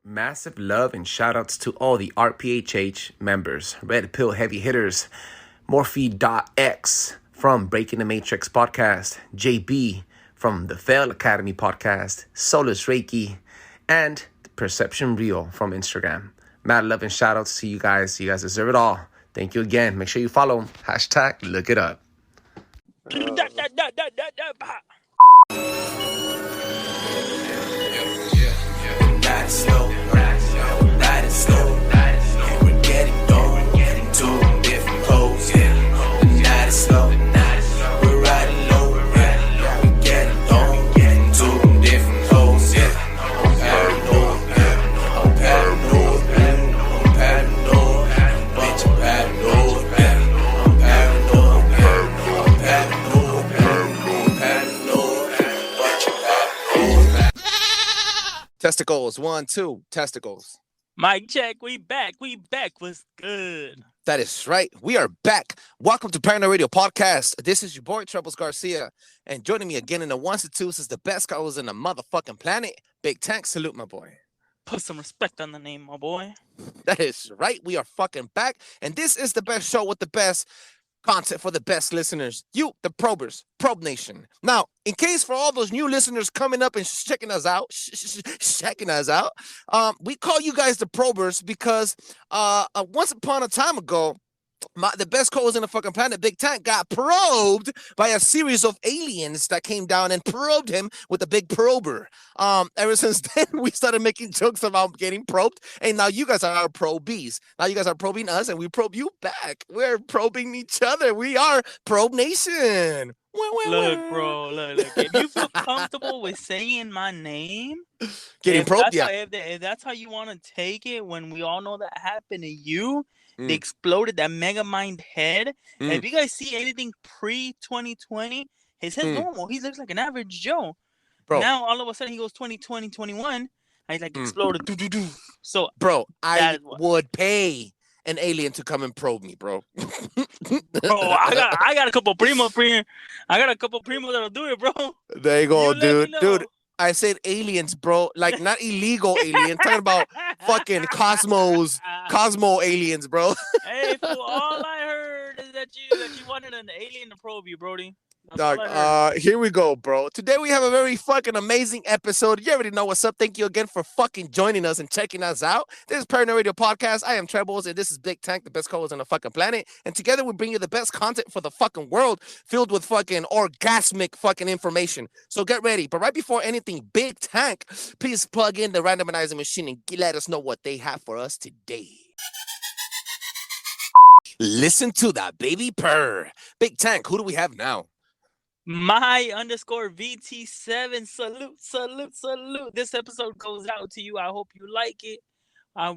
Massive love and shout outs to all the RPHH members, Red Pill heavy hitters, Morphe.x from Breaking the Matrix podcast, JB from the Fail Academy podcast, Solus Reiki, and Perception Real from Instagram. Mad love and shout outs to you guys. You guys deserve it all. Thank you again. Make sure you follow them. Hashtag look it up. Not slow, not as slow. And we're getting going, two different poses. Not as slow, we're riding low. We're getting going, two different poses. I'm paranoid, I'm paranoid, I'm paranoid, bitch, I'm paranoid. I'm paranoid, I'm paranoid, I'm paranoid, but you're paranoid. Testicles, 1, 2, testicles. Mic check, we back, what's good? That is right. We are back. Welcome to Paranoid Radio Podcast. This is your boy, Trebles Garcia. And joining me again in the ones and twos is the best colors in the motherfucking planet. Big Tank, salute my boy. Put some respect on the name, my boy. That is right. We are fucking back. And this is the best show with the best content for the best listeners. You, the probers, Probe Nation. Now, in case for all those new listeners coming up and checking us out, we call you guys the probers because once upon a time ago, the best co-host in the fucking planet, Big Tank, got probed by a series of aliens that came down and probed him with a big prober. Ever since then, we started making jokes about getting probed, and now you guys are our probees. Now you guys are probing us, and we probe you back. We're probing each other. We are Probe Nation. Look, bro, look. If you feel comfortable with saying my name, getting probed, yeah. If that's how you want to take it, when we all know that happened to you, they exploded that mega mind head. If you guys see anything pre-2020, his head's normal. He looks like an average Joe. Bro. Now, all of a sudden, he goes 2020, 21. He's like exploded. So, bro, I would pay an alien to come and probe me, bro. Bro, I got a couple primos here. I got a couple primos that'll do it, bro. There you go, dude. I said aliens, bro. Like, not illegal aliens. Talking about fucking Cosmo aliens, bro. Hey, fool, all I heard is that you wanted an alien to probe you, Brody. Dog, here we go, bro. Today we have a very fucking amazing episode. You already know what's up. Thank you again for fucking joining us and checking us out. This is Paranoid Radio Podcast. I am Trebles, and this is Big Tank, the best co-host on the fucking planet. And together we bring you the best content for the fucking world, filled with fucking orgasmic fucking information. So get ready. But right before anything, Big Tank, please plug in the randomizer machine and let us know what they have for us today. Listen to that baby purr. Big Tank, who do we have now? My _ VT7, salute. This episode goes out to you. I hope you like it.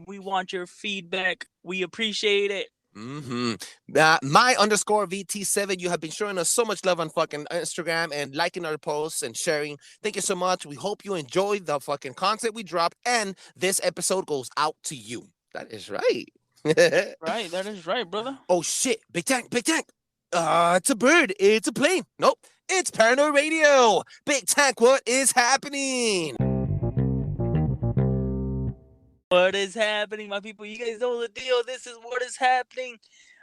We want your feedback. We appreciate it. My _ VT7, you have been showing us so much love on fucking Instagram and liking our posts and sharing. Thank you so much. We hope you enjoy the fucking content we drop, and this episode goes out to you. That is right. Right, that is right, brother. Oh shit, Big Tank. It's a bird. It's a plane. Nope. It's Paranoid Radio. Big Tank, what is happening? What is happening, my people? You guys know the deal. This is what is happening.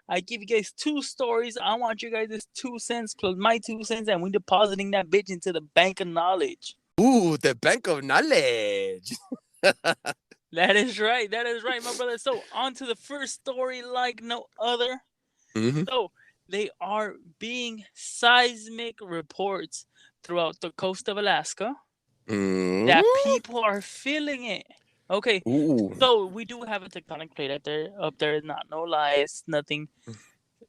I give you guys 2 stories. I want you guys 2 cents plus my 2 cents, and we depositing that bitch into the bank of knowledge. Ooh, the bank of knowledge. That is right, my brother. So on to the first story like no other. So they are being seismic reports throughout the coast of Alaska that people are feeling it. Okay, so we do have a tectonic plate up there is not no lie. It's nothing.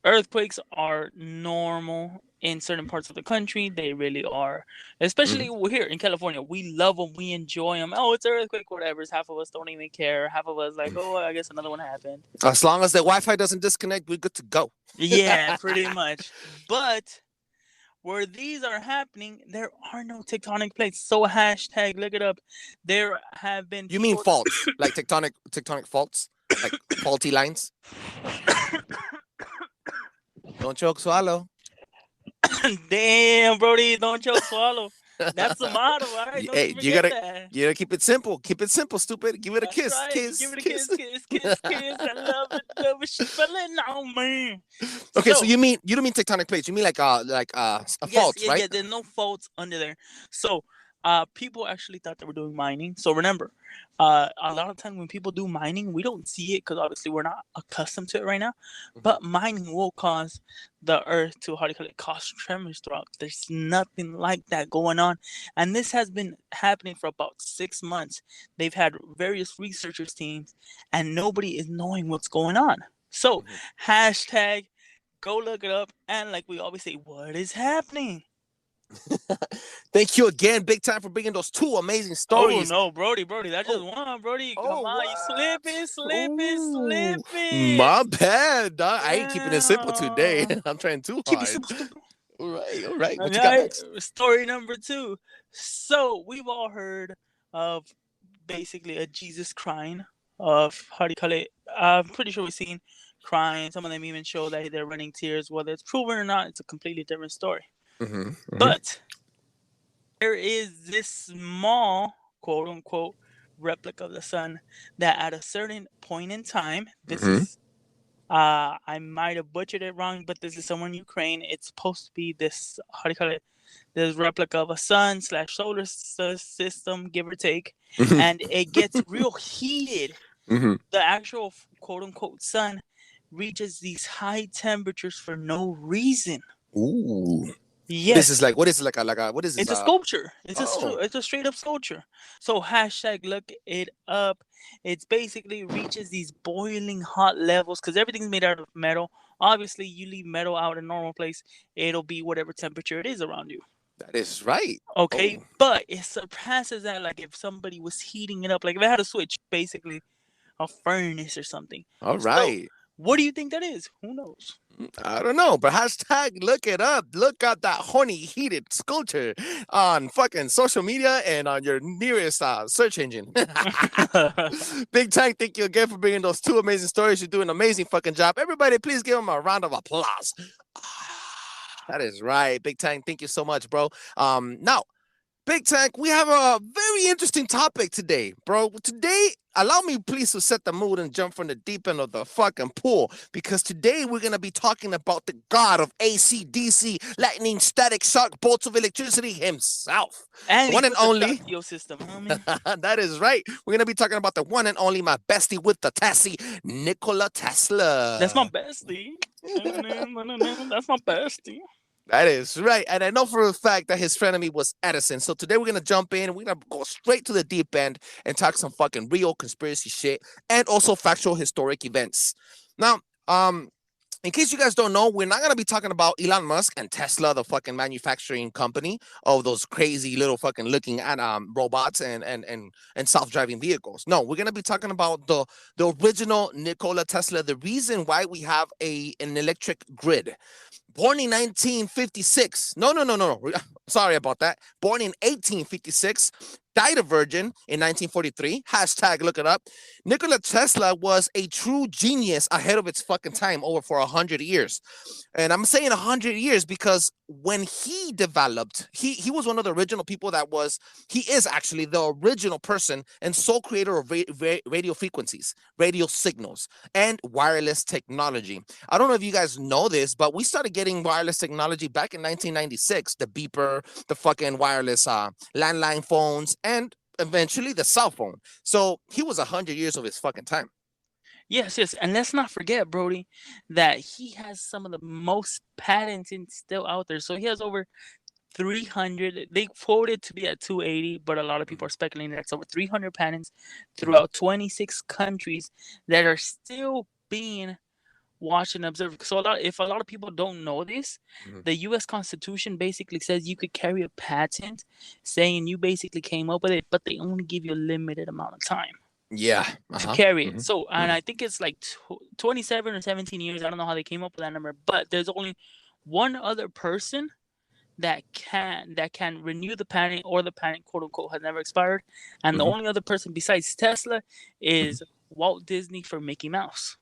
Earthquakes are normal in certain parts of the country. They really are. Especially here in California. We love them. We enjoy them. Oh, it's an earthquake, whatever. Half of us don't even care. Half of us like, oh, I guess another one happened. As long as the Wi-Fi doesn't disconnect, we're good to go. Yeah, pretty much. But where these are happening, there are no tectonic plates. So hashtag look it up. There have been. You mean faults? Like tectonic faults? Like faulty lines? Don't choke, swallow. Damn, Brody, don't choke, swallow. That's the motto, all right? Don't Hey, you forget that. you gotta keep it simple. Keep it simple, stupid. Give it a That's kiss, right. Give kiss, it a kiss. kiss, kiss, kiss, kiss. I love it. She feeling on me. Okay, so So you don't mean tectonic plates. You mean like a yes, fault, yeah, right? yeah. There's no faults under there. So, people actually thought they were doing mining. So remember, a lot of time when people do mining, we don't see it because obviously we're not accustomed to it right now. But mining will cause the earth to, how do you call it, cause tremors throughout. There's nothing like that going on, and this has been happening for about 6 months. They've had various researchers teams, and nobody is knowing what's going on. So, hashtag go look it up, and like we always say, what is happening? Thank you again, big time, for bringing those two amazing Oh stories. no, Brody, that's just one, Brody. Come on, you what? slipping. My bad, dog. I ain't keeping it simple today. Yeah. I'm trying too Keep it hard. simple, stupid. All right, all right. What you got Okay, next? story number 2. So we've all heard of basically a Jesus crying. Of, how do you call it? I'm pretty sure we've seen crying. Some of them even show that they're running tears. Whether it's proven or not, it's a completely different story. But there is this small, quote unquote, replica of the sun that at a certain point in time, this is, I might have butchered it wrong, but this is somewhere in Ukraine. It's supposed to be this, how do you call it? This replica of a sun / solar system, give or take, and it gets real heated. The actual, quote unquote, sun reaches these high temperatures for no reason. Ooh. Yes. This is like, what is it, what is this? It's a sculpture. It's Oh. it's a straight up sculpture. So hashtag look it up. It's basically reaches these boiling hot levels because everything's made out of metal. Obviously, you leave metal out in a normal place, it'll be whatever temperature it is around you. That is right. Okay, but it surpasses that. Like if somebody was heating it up, like if it had a switch, basically a furnace or something. All right. So, what do you think that is? Who knows? I don't know, but hashtag look it up. Look up that horny heated sculpture on fucking social media and on your nearest search engine. Big Tank, thank you again for bringing those two amazing stories. You do an amazing fucking job. Everybody, please give him a round of applause. That is right. Big Tank, thank you so much, bro. Now, Big Tank, we have a very interesting topic today, bro. Today, allow me please to set the mood and jump from the deep end of the fucking pool, because today we're going to be talking about the god of AC, DC, lightning, static, shock, bolts of electricity himself. And one and only. System, That is right. We're going to be talking about the one and only, my bestie with the Tessy, Nikola Tesla. That's my bestie. That's my bestie. That is right. And I know for a fact that his frenemy was Edison. So today we're going to jump in and we're going to go straight to the deep end and talk some fucking real conspiracy shit and also factual historic events. Now, in case you guys don't know, we're not going to be talking about Elon Musk and Tesla, the fucking manufacturing company of those crazy little fucking looking at robots and self-driving vehicles. No, we're going to be talking about the original Nikola Tesla, the reason why we have an electric grid. Born in 1956. No. Sorry about that. Born in 1856. Died a virgin in 1943. Hashtag look it up. Nikola Tesla was a true genius ahead of its fucking time over for 100 years. And I'm saying 100 years because when he developed, he was one of the original people he is actually the original person and sole creator of radio frequencies, radio signals, and wireless technology. I don't know if you guys know this, but we started getting wireless technology back in 1996, the beeper, the fucking wireless landline phones, and eventually the cell phone. So he was 100 years of his fucking time. Yes. And let's not forget, Brody, that he has some of the most patents still out there. So he has over 300. They quoted to be at 280, but a lot of people are speculating that's over 300 patents throughout 26 countries that are still being watched and observed. So if a lot of people don't know this, the U.S. Constitution basically says you could carry a patent saying you basically came up with it, but they only give you a limited amount of time. Yeah. To carry it. So, and I think it's like 27 or 17 years. I don't know how they came up with that number, but there's only one other person that can renew the patent, or the patent, quote unquote, has never expired. And the only other person besides Tesla is Walt Disney for Mickey Mouse.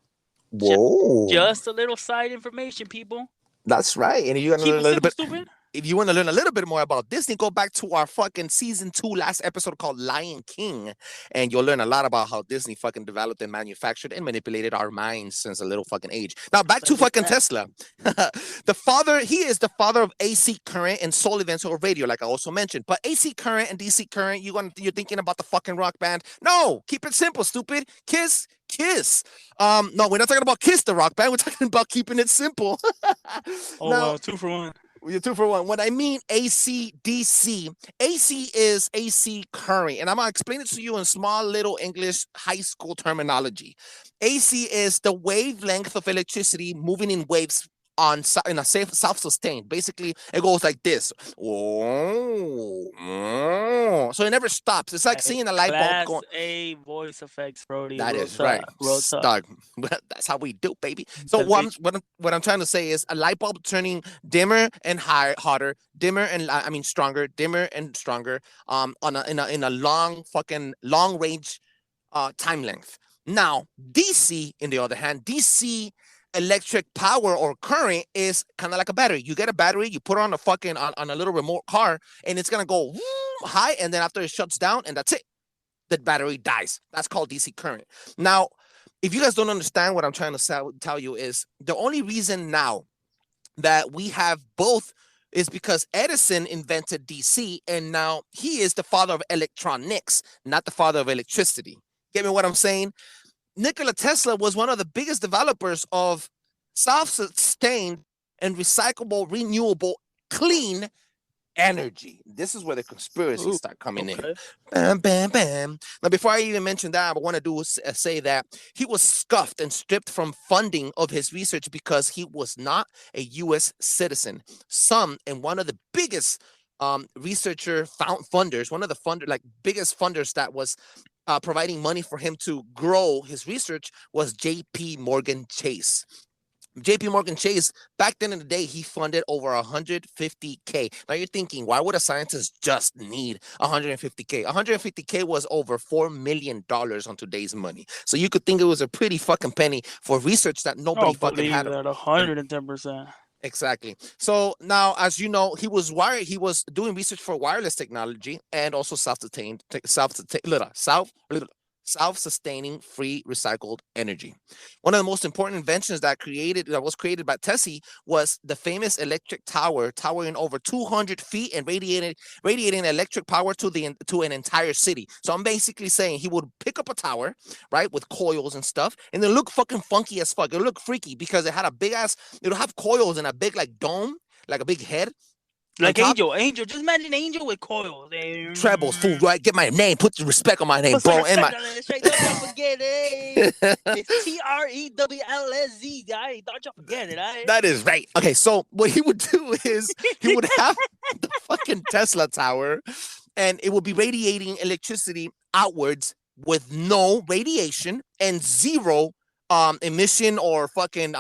Whoa. Just a little side information, people. That's right. And you got a Keep it little simple, bit. stupid. if you want to learn a little bit more about Disney, go back to our fucking season 2 last episode called Lion King, and you'll learn a lot about how Disney fucking developed and manufactured and manipulated our minds since a little fucking age. Now back to fucking Tesla. He is the father of AC current and soul events or radio, like I also mentioned. But AC current and DC current, you're thinking about the fucking rock band. No, keep it simple, stupid. Kiss. No, we're not talking about Kiss the rock band. We're talking about keeping it simple. Wow, 2 for 1. You're 2 for 1. When I mean AC, DC, AC is AC current, and I'm gonna explain it to you in small little English high school terminology. AC is the wavelength of electricity moving in waves in a self-sustained. Basically, it goes like this. Oh. So it never stops. It's like seeing a light bulb going. A voice effects, Brody. That is right. That's how we do, baby. So what I'm trying to say is a light bulb turning dimmer and hotter, stronger, dimmer and stronger. In a long range time length. Now DC, in the other hand, DC electric power or current is kind of like a battery. You get a battery, you put it on a little remote car, and it's gonna go high, and then after it shuts down, and that's it. The battery dies. That's called DC current. Now, if you guys don't understand what I'm trying to tell you is the only reason now that we have both is because Edison invented DC, and now he is the father of electronics, not the father of electricity. Get me what I'm saying? Nikola Tesla was one of the biggest developers of self-sustained and recyclable, renewable, clean energy. This is where the conspiracies start coming in. Bam, bam, bam. Now, before I even mention that, I want to say that he was scuffed and stripped from funding of his research because he was not a U.S. citizen. One of the biggest funders, one of the biggest funders that was providing money for him to grow his research was J.P. Morgan Chase. J.P. Morgan Chase, back then in the day, he funded over $150K. Now you're thinking, why would a scientist just need $150K? $150K was over $4 million on today's money. So you could think it was a pretty fucking penny for research that nobody fucking had. That 110%. Exactly. So now, as you know, he was doing research for wireless technology and also self-sustaining free recycled energy. One of the most important inventions that was created by Tessy was the famous electric tower, towering over 200 feet and radiating electric power to an entire city. So I'm basically saying he would pick up a tower, right, with coils and stuff, and it look fucking funky as fuck. It look freaky because it had a big ass. It would have coils and a big dome, like a big head. Like Angel. Just imagine Angel with coils. Trebles, fool, right? Get my name. Put the respect on my name, bro. And don't forget it. It's Trebles. Don't you forget it. That is right. Okay, so what he would do is he would have the fucking Tesla tower, and it would be radiating electricity outwards with no radiation and zero emission or fucking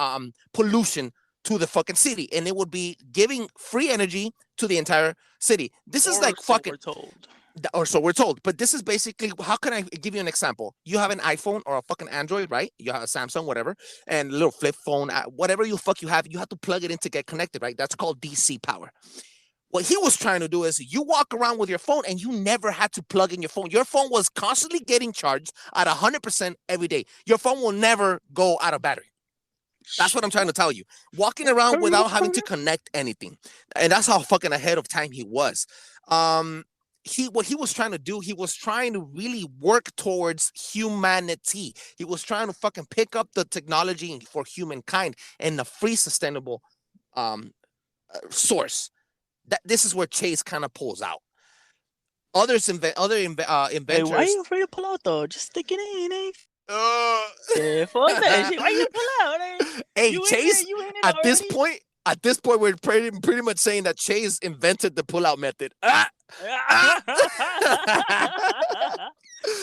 pollution to the fucking city, and it would be giving free energy to the entire city. This is like fucking, or so we're told. But this is basically, how can I give you an example? You have an iPhone or a fucking Android, right? You have a Samsung, whatever, and a little flip phone, whatever you have to plug it in to get connected, right? That's called DC power. What he was trying to do is you walk around with your phone and you never had to plug in your phone. Your phone was constantly getting charged at 100% every day. Your phone will never go out of battery. That's what I'm trying to tell you. Walking around without having to connect anything. And that's how fucking ahead of time he was. What he was trying to do, he was trying to really work towards humanity. He was trying to fucking pick up the technology for humankind and a free, sustainable source. This is where Chase kind of pulls out. Inventors. Hey, why are you afraid to pull out though? Just stick it in, eh? Fuck that shit. Why you pull out? Eh? Hey, Chase. At this point, we're pretty much saying that Chase invented the pull-out method. Now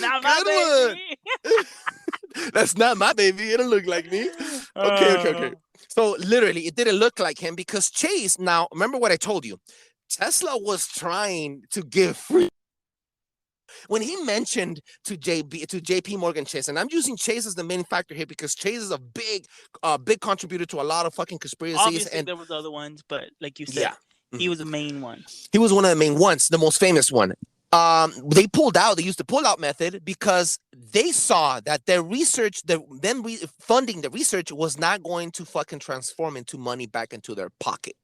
my baby. That's not my baby. It don't look like me. Okay. So literally, it didn't look like him because Chase. Now, remember what I told you. Tesla was trying to give free. When he mentioned to JP Morgan Chase, and I'm using Chase as the main factor here because Chase is a big contributor to a lot of fucking conspiracies. Obviously, and there was other ones, but like you said, He was the main one. He was one of the main ones, the most famous one. They pulled out. They used the pull-out method because they saw that their research, funding the research, was not going to fucking transform into money back into their pocket.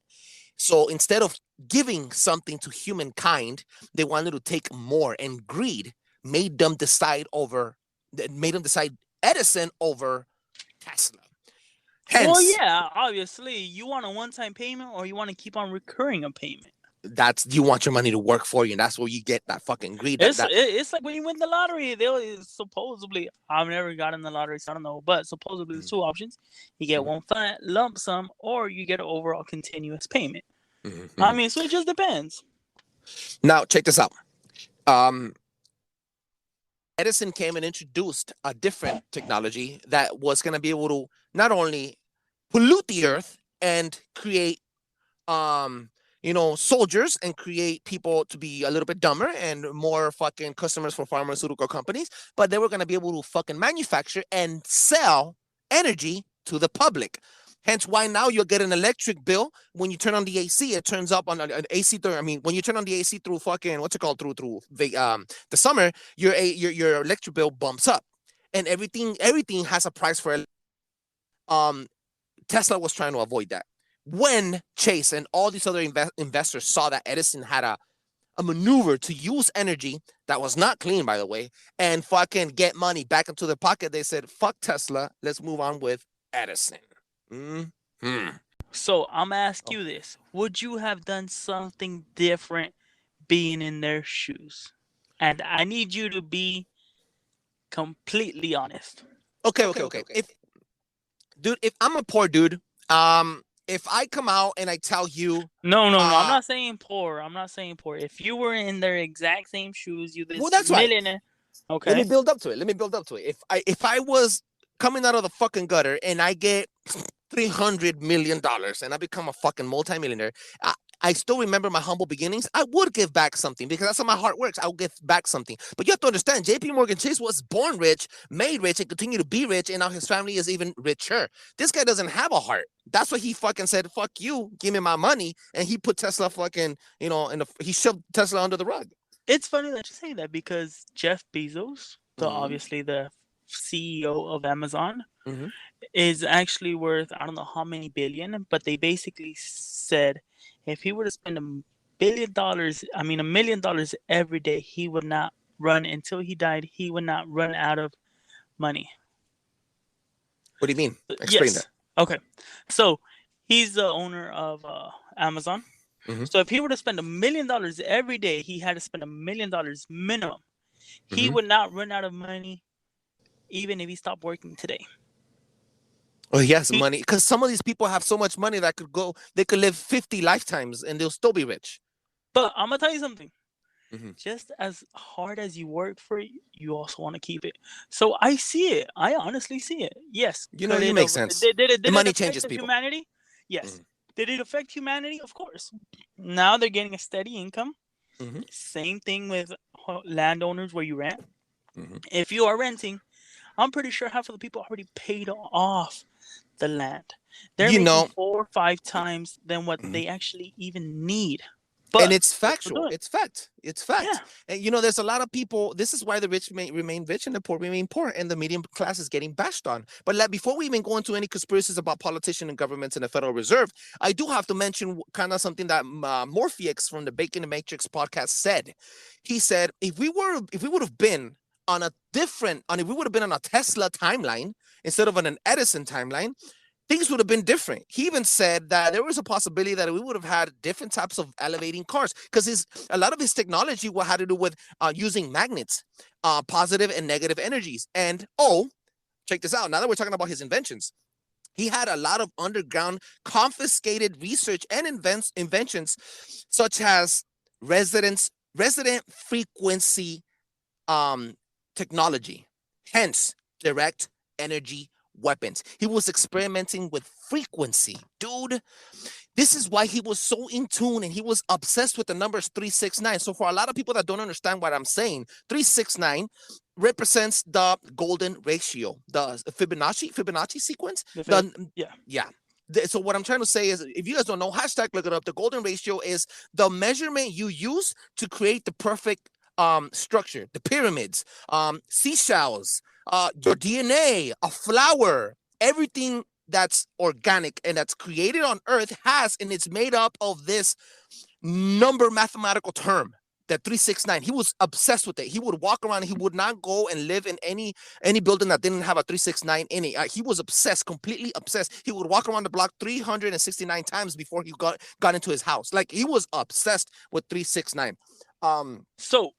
So instead of giving something to humankind, they wanted to take more, and greed made them decide Edison over Tesla. Hence, Well, yeah, obviously, you want a one-time payment, or you want to keep on recurring a payment. you want your money to work for you, and that's where you get that fucking greed. It's like when you win the lottery. They'll supposedly, I've never gotten the lottery, so I don't know, but supposedly there's two options: you get one flat lump sum, or you get an overall continuous payment. I mean, so it just depends. Now, check this out. Edison came and introduced a different technology that was going to be able to not only pollute the earth and create, soldiers, and create people to be a little bit dumber and more fucking customers for pharmaceutical companies, but they were going to be able to fucking manufacture and sell energy to the public. Hence why now you'll get an electric bill when you turn on the AC. It turns up on an AC. When you turn on the AC through fucking through the summer, your electric bill bumps up, and everything has a price for it. Tesla was trying to avoid that. When Chase and all these other investors saw that Edison had a maneuver to use energy that was not clean, by the way, and fucking get money back into their pocket, they said, "Fuck Tesla. Let's move on with Edison." So I'm gonna ask you this: would you have done something different being in their shoes? And I need you to be completely honest. Okay. If I'm a poor dude, if I come out and I tell you, no, I'm not saying poor. If you were in their exact same shoes, that's millionaire. Right. Okay. Let me build up to it. If I was coming out of the fucking gutter and I get $300 million and I become a fucking multimillionaire, I still remember my humble beginnings. I would give back something because that's how my heart works. I'll give back something. But you have to understand, JP Morgan Chase was born rich, made rich, and continued to be rich, and now his family is even richer. This guy doesn't have a heart. That's why he fucking said, "Fuck you, give me my money," and he put Tesla fucking, he shoved Tesla under the rug. It's funny that you say that because Jeff Bezos, obviously the CEO of Amazon, is actually worth, I don't know how many billion, but they basically said if he were to spend $1 million every day, he would not run until he died. He would not run out of money. What do you mean? Explain that. Okay. So he's the owner of Amazon. So if he were to spend $1 million every day, he had to spend $1 million minimum. He would not run out of money even if he stopped working today. Oh, he has money, because some of these people have so much money that they could live 50 lifetimes and they'll still be rich. But I'm gonna tell you something. Just as hard as you work for it, you also want to keep it. So I see it. I honestly see it. Yes. It makes sense. Did the money it changes affect people. Humanity? Yes. Did it affect humanity? Of course. Now they're getting a steady income. Same thing with landowners where you rent. If you are renting, I'm pretty sure half of the people already paid off the land. They're making 4 or 5 times than what they actually even need. But and it's factual. It's fact. Yeah. And there's a lot of people. This is why the rich remain rich and the poor remain poor, and the medium class is getting bashed on. But before we even go into any conspiracies about politicians and governments and the Federal Reserve, I do have to mention kind of something that Morpheus from the Bacon and Matrix podcast said. He said, if we would have been on a Tesla timeline instead of on an Edison timeline, things would have been different. He even said that there was a possibility that we would have had different types of elevating cars, because a lot of his technology had to do with using magnets, positive and negative energies. And check this out. Now that we're talking about his inventions, he had a lot of underground confiscated research and inventions, such as resident frequency technology, hence direct energy weapons. He was experimenting with frequency, dude. This is why he was so in tune, and he was obsessed with the numbers 369. So for a lot of people that don't understand what I'm saying, 369 represents the golden ratio, the Fibonacci sequence. So what I'm trying to say is, if you guys don't know, hashtag look it up. The golden ratio is the measurement you use to create the perfect structure, the pyramids, seashells, your DNA, a flower, everything that's organic and that's created on Earth has, and it's made up of this number mathematical term, that 369. He was obsessed with it. He would walk around. He would not go and live in any building that didn't have a 369 in it. He was obsessed, completely obsessed. He would walk around the block 369 times before he got into his house. Like, he was obsessed with 369. So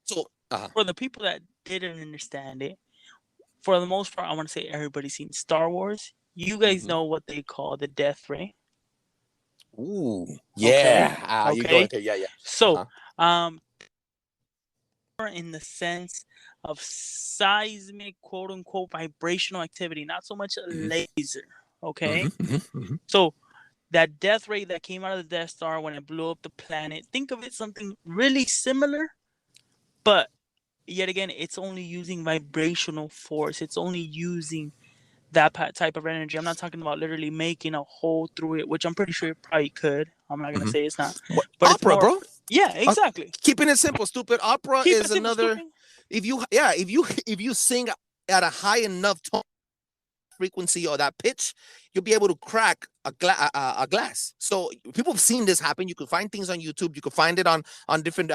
for the people that didn't understand it, for the most part, I want to say everybody's seen Star Wars. You guys know what they call the death ray. Ooh, yeah. Okay. You go into, yeah. So, in the sense of seismic, quote unquote, vibrational activity, not so much a laser. Okay. So that death ray that came out of the Death Star when it blew up the planet, think of it something really similar, but yet again, it's only using vibrational force. It's only using that type of energy. I'm not talking about literally making a hole through it, which I'm pretty sure it probably could. I'm not gonna say it's not. But opera, bro. Yeah, exactly. Keeping it simple, stupid. Opera is another. If you sing at a high enough tone, frequency, or that pitch, you'll be able to crack a glass. So people have seen this happen. You can find things on YouTube. You can find it on different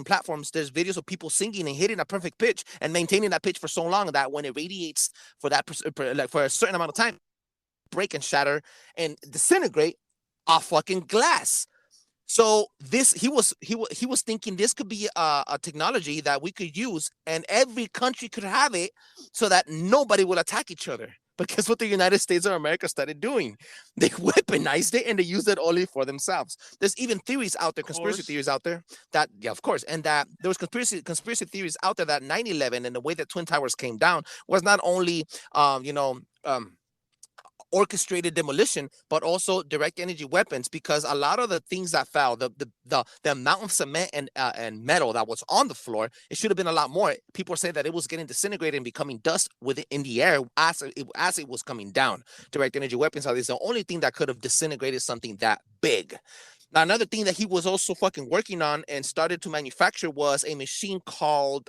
platforms. There's videos of people singing and hitting a perfect pitch and maintaining that pitch for so long that when it radiates for a certain amount of time, break and shatter and disintegrate a fucking glass. So he was thinking this could be a technology that we could use and every country could have it so that nobody will attack each other. Because what the United States of America started doing, they weaponized it and they used it only for themselves. There's even theories out there, conspiracy theories out there that, yeah, of course, and that there was conspiracy theories out there that 9/11 and the way that Twin Towers came down was not only, orchestrated demolition, but also direct energy weapons, because a lot of the things that fell, the amount of cement and metal that was on the floor, it should have been a lot more. People say that it was getting disintegrated and becoming dust in the air as it was coming down. Direct energy weapons are the only thing that could have disintegrated something that big. Now, another thing that he was also fucking working on and started to manufacture was a machine called,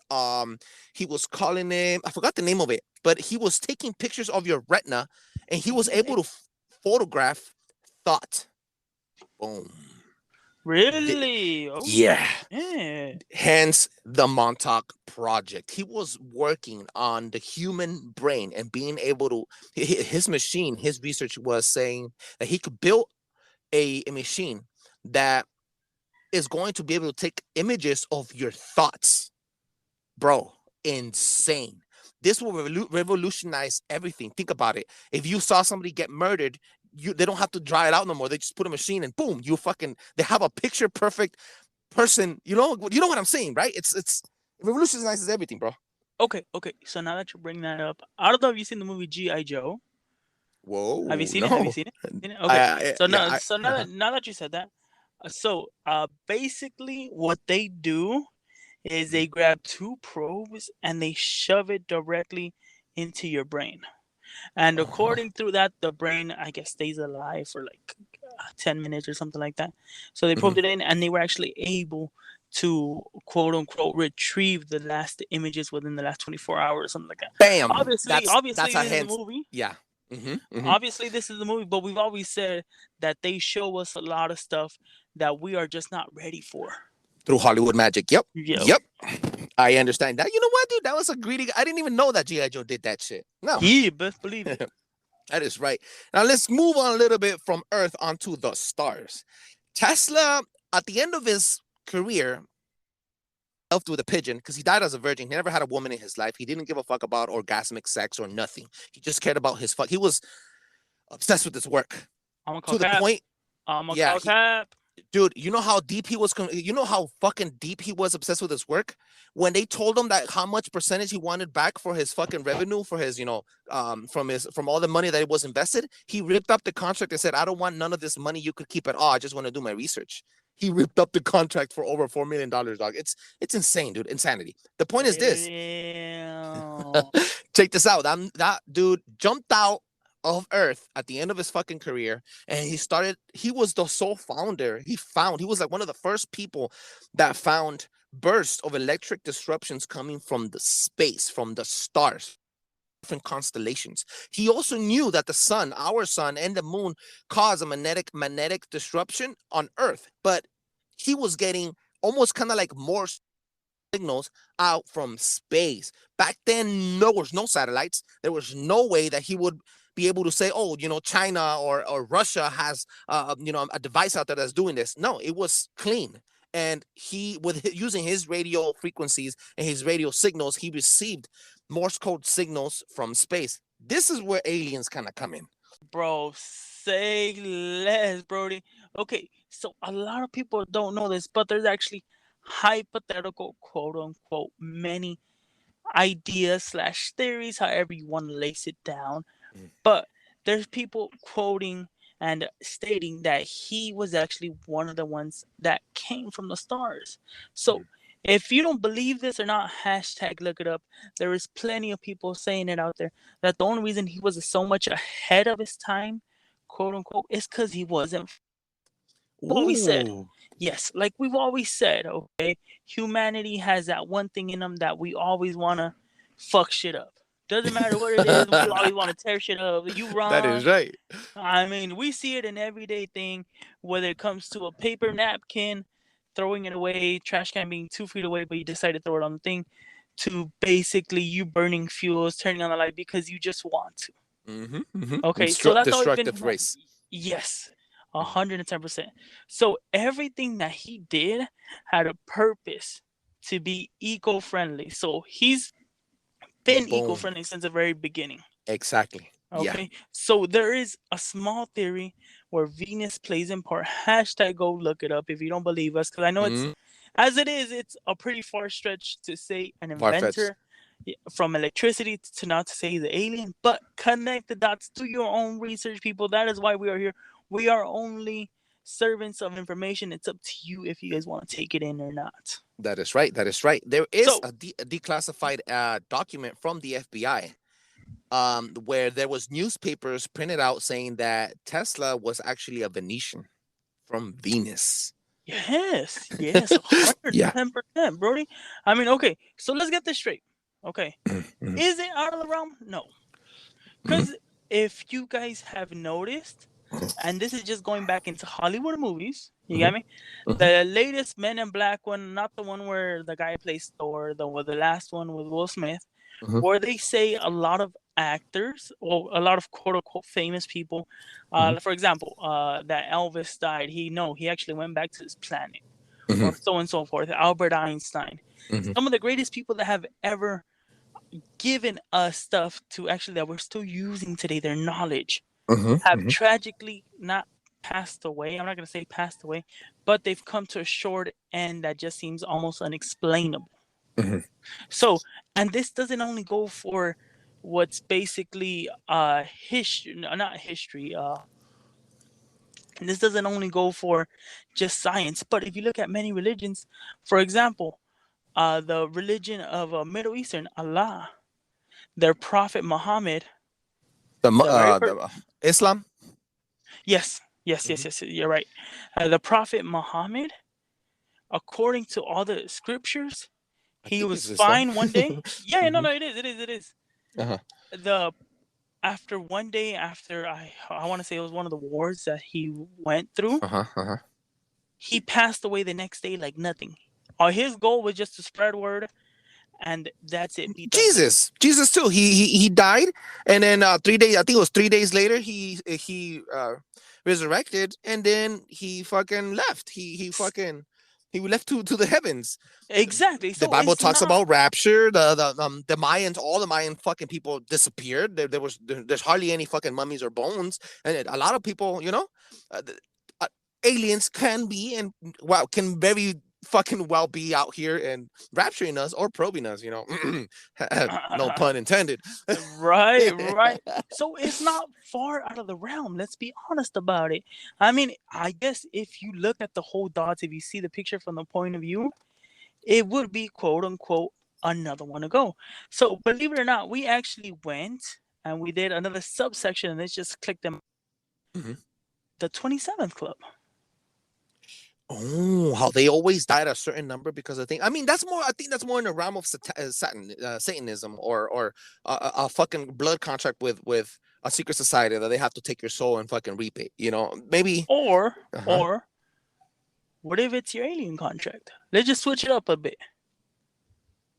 he was calling it, I forgot the name of it, but he was taking pictures of your retina and he was able to photograph thought. Boom. Really? Yeah. Hence the Montauk Project. He was working on the human brain and being able to, his machine, his research was saying that he could build a machine that is going to be able to take images of your thoughts. Bro, insane. This will revolutionize everything. Think about it. If you saw somebody get murdered, they don't have to dry it out no more. They just put a machine and boom, they have a picture perfect person. You know what I'm saying, right? It revolutionizes everything, bro. Okay. So now that you bring that up, I don't know if you've seen the movie G.I. Joe. Whoa. Have you seen it? Okay. Now that you said that, so basically what they do is they grab two probes and they shove it directly into your brain. And according to that, the brain, I guess, stays alive for like 10 minutes or something like that. So they probed it in and they were actually able to, quote unquote, retrieve the last images within the last 24 hours or something like that. Bam! Obviously, that's this is the movie. Yeah. Obviously, this is the movie, but we've always said that they show us a lot of stuff that we are just not ready for. Through Hollywood magic. Yep. I understand that. You know what, dude? That was a greedy. I didn't even know that G.I. Joe did that shit. No. Yeah, best believe it. That is right. Now let's move on a little bit from Earth onto the stars. Tesla, at the end of his career, helped with a pigeon because he died as a virgin. He never had a woman in his life. He didn't give a fuck about orgasmic sex or nothing. He just cared about his fuck. He was obsessed with his work. To the point. Dude, you know how deep he was? You know how fucking deep he was obsessed with his work? When they told him that how much percentage he wanted back for his fucking revenue, for his, from all the money that it was invested, he ripped up the contract and said, I don't want none of this money. You could keep it all. I just want to do my research. He ripped up the contract for over $4 million, dog. It's insane, dude. Insanity. The point is this. Check this out. That dude jumped out of Earth at the end of his fucking career, and he was the sole founder. He was like one of the first people that found bursts of electric disruptions coming from the space, from the stars, different constellations. He also knew that the sun, our sun, and the moon cause a magnetic disruption on Earth, but he was getting almost kind of like more signals out from space. Back then, there was no satellites. There was no way that he would be able to say, oh, China or Russia has, a device out there that's doing this. No, it was clean. And he, using his radio frequencies and his radio signals, he received Morse code signals from space. This is where aliens kind of come in. Bro, say less, Brody. Okay, so a lot of people don't know this, but there's actually hypothetical, quote unquote, many ideas / theories, however you want to lace it down. But there's people quoting and stating that he was actually one of the ones that came from the stars. So if you don't believe this or not, hashtag look it up. There is plenty of people saying it out there that the only reason he was so much ahead of his time, quote unquote, is because he wasn't. What we said. Yes, like we've always said, okay, humanity has that one thing in them that we always want to fuck shit up. Doesn't matter what it is, we always want to tear shit up. You wrong. That is right. I mean, we see it in everyday thing, whether it comes to a paper napkin, throwing it away, trash can being 2 feet away, but you decide to throw it on the thing, to basically you burning fuels, turning on the light because you just want to. Okay, so that's destructive race. Yes. 110%. So everything that he did had a purpose to be eco-friendly. So he's been eco-friendly since the very beginning. Exactly. Okay. Yeah. So there is a small theory where Venus plays in part. Hashtag go look it up if you don't believe us, because I know it's a pretty far stretch to say an inventor from electricity to not to say he's an alien, but connect the dots, do your own research, people. That is why we are here. We are only servants of information. It's up to you if you guys want to take it in or not. That is right. That is right. There is a declassified document from the FBI where there was newspapers printed out saying that Tesla was actually a Venetian from Venus. Yes. 110%, Brody. I mean, okay, so let's get this straight. Okay. Is it out of the realm? No. Because if you guys have noticed, and this is just going back into Hollywood movies, you get me? The latest Men in Black one, not the one where the guy plays Thor, the last one with Will Smith, where they say a lot of actors, or a lot of quote-unquote famous people, for example, that Elvis died, he actually went back to his planet, or so on and so forth, Albert Einstein. Some of the greatest people that have ever given us stuff to actually that we're still using today, their knowledge, have tragically not passed away. I'm not going to say passed away, but they've come to a short end that just seems almost unexplainable. So, and this doesn't only go for what's basically history, not history. This doesn't only go for just science, but if you look at many religions, for example, the religion of Middle Eastern, Allah, their prophet Muhammad, the Islam. Yes, you're right. The prophet Muhammad, according to all the scriptures, he was fine one day. Yeah, no, it is. After one day, after I want to say it was one of the wars that he went through, he passed away the next day like nothing. His goal was just to spread word, and that's it. Jesus too. He died, and then 3 days. I think it was 3 days later. He resurrected, and then he fucking left. He left to the heavens. Exactly. So the Bible talks about rapture. The Mayans, all the Mayan fucking people disappeared. There's hardly any fucking mummies or bones, and a lot of people, aliens can very fucking well be out here and rapturing us or probing us, no pun intended. Right. So it's not far out of the realm. Let's be honest about it. I mean, I guess if you look at the whole dots, if you see the picture from the point of view, it would be quote unquote another one to go. So believe it or not, we actually went and we did another subsection, and let's just click them. The 27th Club. Oh, how they always die at a certain number because I think that's more in the realm of Satanism or a fucking blood contract with a secret society that they have to take your soul and fucking reap it. Maybe. Or what if it's your alien contract? Let's just switch it up a bit.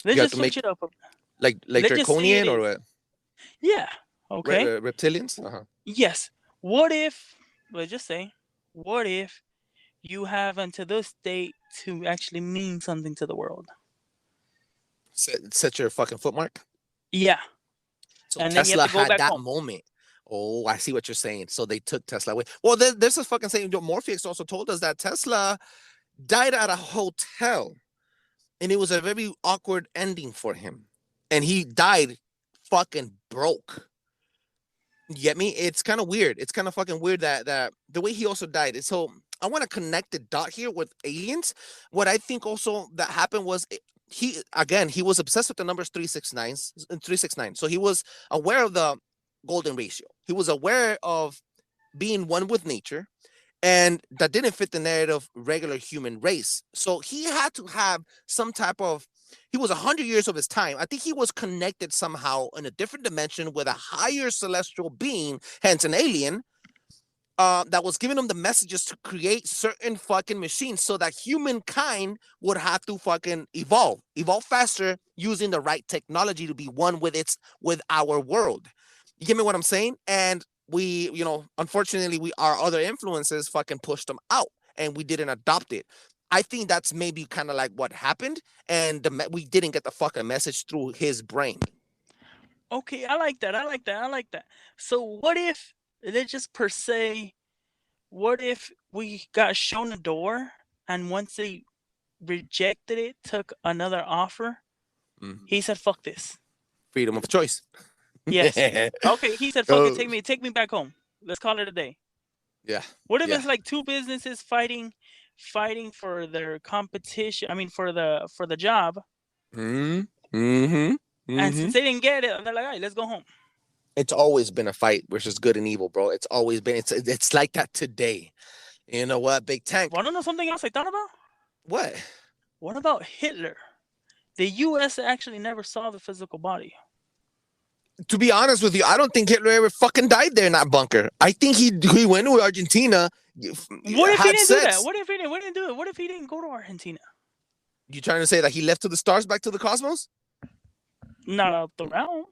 Let's just switch it up a bit. Like draconian or what? Yeah. Okay. Reptilians? Yes. What if, let's just say, what if you have until this date to actually mean something to the world? Set your fucking footmark? Yeah. So and Tesla had that home. Moment. Oh, I see what you're saying. So they took Tesla away. Well, there's a fucking saying. Morpheus also told us that Tesla died at a hotel, and it was a very awkward ending for him. And he died fucking broke. You get me? It's kind of weird. It's kind of fucking weird that the way he also died. So I want to connect the dot here with aliens. What I think also that happened was he was obsessed with the numbers 369. So he was aware of the golden ratio. He was aware of being one with nature, and that didn't fit the narrative regular human race. So he had to have some type of. He was 100 years of his time. I think he was connected somehow in a different dimension with a higher celestial being, hence an alien, that was giving him the messages to create certain fucking machines so that humankind would have to fucking evolve faster using the right technology to be one with our world. You get me what I'm saying? And we, unfortunately, our other influences fucking pushed them out, and we didn't adopt it. I think that's maybe kind of like what happened, and we didn't get the fucking message through his brain. Okay, I like that. So what if, let's just per se, what if we got shown a door, and once they rejected it, took another offer, he said, fuck this. Freedom of choice. Yes. Okay, he said, fuck it, take me back home. Let's call it a day. Yeah. What if it's like two businesses fighting for their competition? I mean, for the job. And since they didn't get it, they're like, all right, let's go home. It's always been a fight versus good and evil, bro. It's always been. It's like that today. You know what, Big Tank? Want to know something else I thought about? What? What about Hitler? The U.S. actually never saw the physical body. To be honest with you, I don't think Hitler ever fucking died there in that bunker. I think he went to Argentina. What if he didn't do that? What if he didn't do it? What if he didn't go to Argentina? You trying to say that he left to the stars, back to the cosmos? Not out the realm.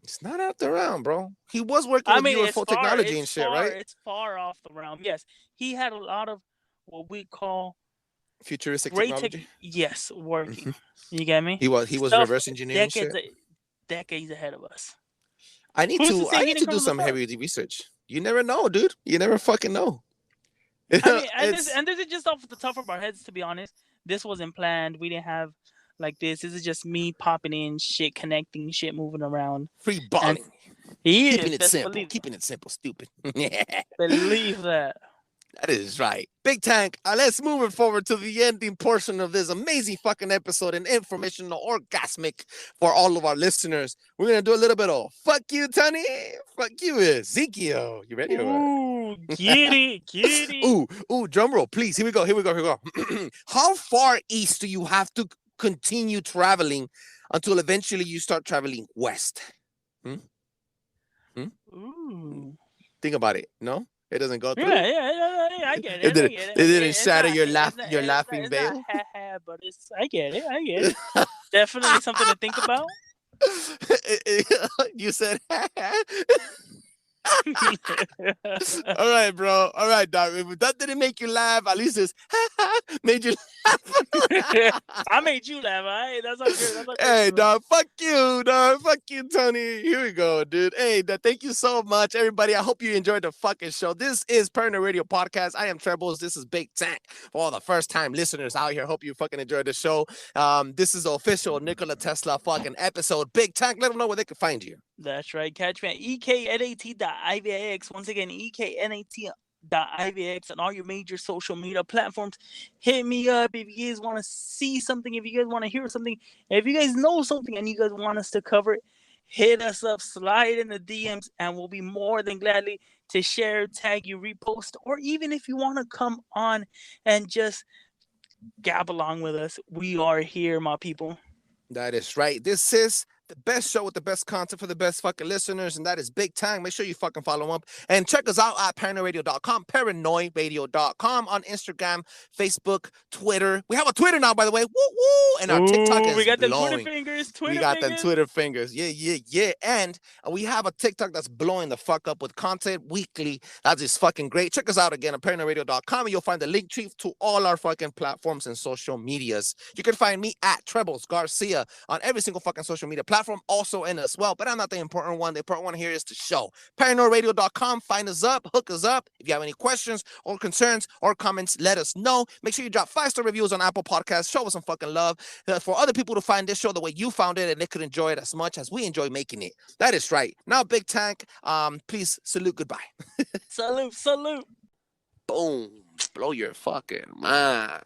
It's not out the realm, bro. He was working with UFO technology and shit, right? It's far off the realm. Yes, he had a lot of what we call futuristic technology. Yes, working. You get me? He was reverse engineering shit. Decades ahead of us. I need to do some heavy research. You never know, dude. You never fucking know. This is just off the top of our heads, to be honest. This wasn't planned. We didn't have like this. This is just me popping in shit, connecting shit, moving around. Free balling. Keeping it simple, stupid. Believe that. That is right. Big Tank, let's move it forward to the ending portion of this amazing fucking episode and informational, orgasmic for all of our listeners. We're going to do a little bit of fuck you, Tony. Fuck you, Ezekiel. You ready? Ooh, get it. Ooh, drum roll, please. Here we go. How far east do you have to continue traveling until eventually you start traveling west? Ooh. Think about it. No? It doesn't go through. Yeah, I get it. It didn't shatter your laughing veil. But I get it. Definitely something to think about. You said. All right, bro. All right, dog. If that didn't make you laugh, at least it's made you laugh. I made you laugh. Right? That's not good. Hey, dog. Fuck you, dog. Fuck you, Tony. Here we go, dude. Hey, thank you so much, everybody. I hope you enjoyed the fucking show. This is Paranoid Radio Podcast. I am Trebles. This is Big Tank. For all the first-time listeners out here, hope you fucking enjoyed the show. This is the official Nikola Tesla fucking episode. Big Tank, let them know where they can find you. That's right. Catch me at eknat.ivix. Once again, eknat.ivix on all your major social media platforms. Hit me up if you guys want to see something, if you guys want to hear something, if you guys know something and you guys want us to cover it. hit us up, slide in the DMs, and we'll be more than gladly to share, tag you, repost, or even if you want to come on and just gab along with us, we are here, my people. That is right. This is the best show with the best content for the best fucking listeners, and that is Big Tank. Make sure you fucking follow up and check us out at paranoidradio.com, paranoidradio.com on Instagram, Facebook, Twitter. We have a Twitter now, by the way. Woo woo! And our TikTok is we got the blowing. Twitter fingers. We got them Twitter fingers. Yeah. And we have a TikTok that's blowing the fuck up with content weekly. That is fucking great. Check us out again at paranoidradio.com, and you'll find the link tree to all our fucking platforms and social medias. You can find me at Trebles Garcia on every single fucking social media platform, also in as well. But I'm not the important one. The important one here is the show. ParanorRadio.com. Find us up, hook us up. If you have any questions or concerns or comments, let us know. Make sure you drop 5-star reviews on Apple Podcasts. Show us some fucking love for other people to find this show the way you found it, and they could enjoy it as much as we enjoy making it. That is right. Now, Big Tank, please salute goodbye. Salute. Boom. Blow your fucking mind.